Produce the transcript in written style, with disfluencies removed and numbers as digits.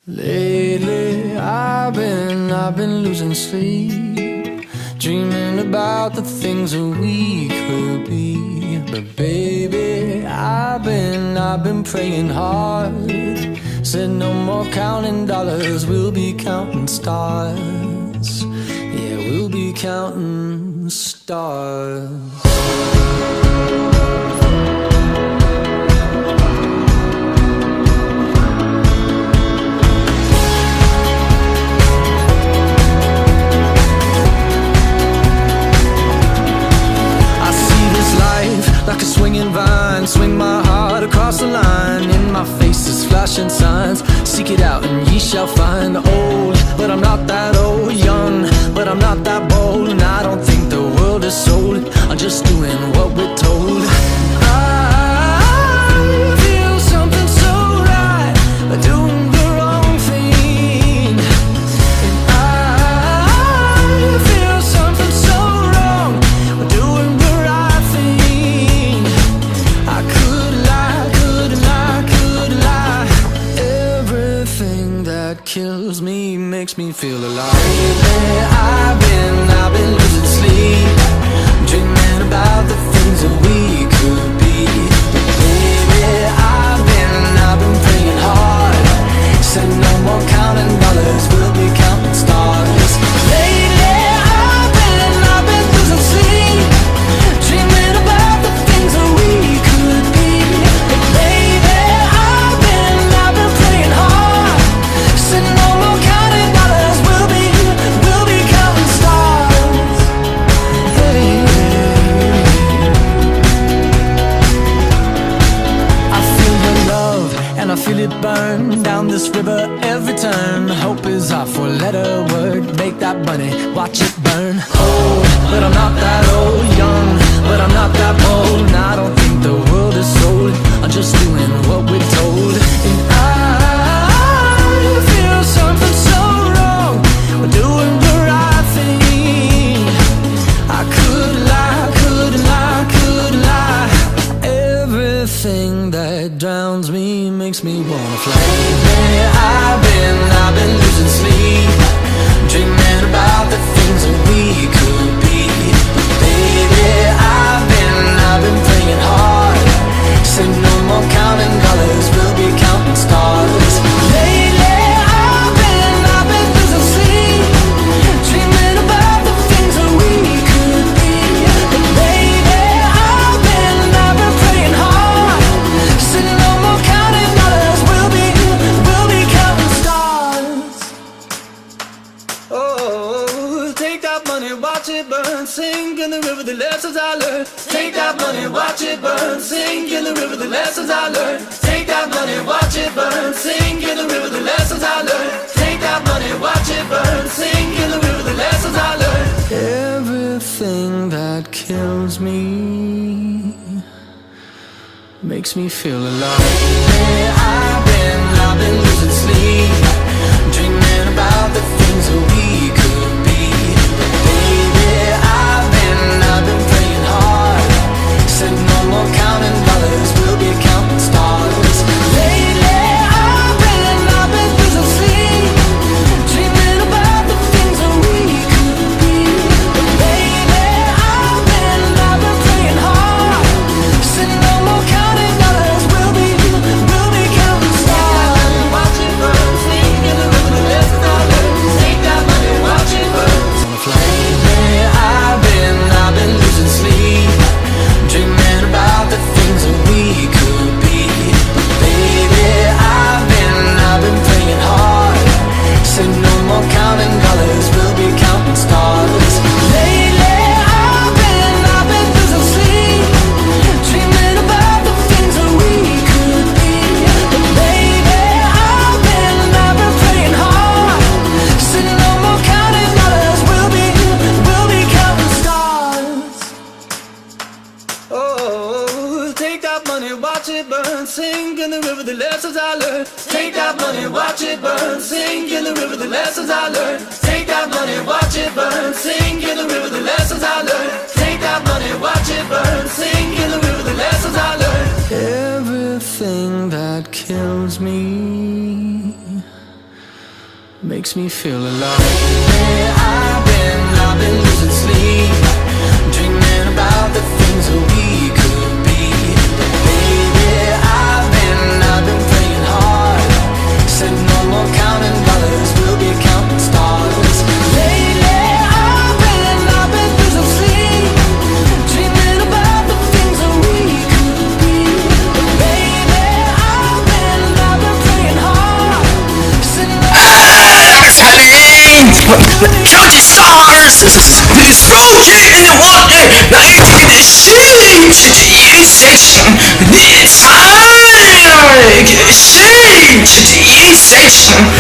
Lately, I've been losing sleep, dreaming about the things that we could be. But baby, I've been praying hard. Said no more counting dollars, we'll be counting stars. Yeah, we'll be counting stars. Like a swinging vine, swing my heart across the line. In my face is flashing signs. Seek it out and ye shall find. Old, but I'm not that old. Young, but I'm not that bold. And I don't think the world is sold. I'm just doing what we're told. I feel something so right, but doing the wrong thing. And I feel something so wrong, but doing the right thing. I could lie. Everything that kills me makes me feel alive. Lately, I've been losing sleep, dreaming about the things that we could be. Baby, I've been praying hard. Said no more counting dollars, we'll be counting stars. Lately, I've been losing sleep, dreaming about the things that we could be. Baby, I've been praying hard. Said no more counting dollars, we'll be counting stars. Hey. I feel your love and I feel it burn down this river every turn. Hope is our four-letter word. Make that money, watch it burn. Old, but I'm not that old. Young, but I'm not that bold. And I don't think the world is sold. I'm just doing what we're told. And I feel something so wrong, we're doing the right thing. I could lie. Everything that drowns me makes me wanna fly. Lately, I've been losing sleep, dreaming about the things that we could be. Baby, I've been praying hard. Said no more counting dollars, we'll be counting stars. Lately, I've been losing sleep, dreaming about the things that we could be. Baby, I've been praying hard. Said no more counting dollars, we'll be counting stars. Oh, take that money, watch it burn, sink in the river, the lessons I learned. Take that money, watch it burn, sink in the river, the lessons I learned. Take that money, watch it burn, sink in the river, the lessons I learned. Take that money, watch it burn, sink in the river, the lessons I learned. Everything that kills me makes me feel alive. Hey, I've been losing sleep, dreaming about the things that we could be. Baby, I've been praying hard. Said no more counting dollars, we'll be counting stars. Lately, I've been losing sleep, dreaming about the things that we could be. Baby, I've been praying hard. Said no more counting dollars, we'll be counting stars. Watch it burn, sink in the river, the lessons I learned. Take that money, watch it burn. Lately, I've been losing sleep, dreaming about the things that we could be. Baby, I've been praying hard. Said no more counting dollars, we'll be counting stars. Lately, I've been losing sleep, dreaming about the things that we could be. Baby, I've been praying hard. Said no more counting dollars, we'll be counting stars. Oh, take that money, watch it burn, sink in the river, the lessons I learned. Take that money, watch it burn, sink in the river, the lessons I learned. Take that money, watch it burn, sink in the river, the lessons I learned. Take that money, watch it burn, sink in the river, the lessons I learned. Everything that kills me makes me feel alive. Where I've been losing sleep, dreaming about the things that we could be. But baby, I've been praying hard. Said no more counting dollars, we'll be counting stars. Lately, I've been losing sleep, dreaming about the things that we could be. But baby, I've been praying hard. Said no County stars, this rocket in the water. Now you take the shit to the east section. It's high. Shit to the east section.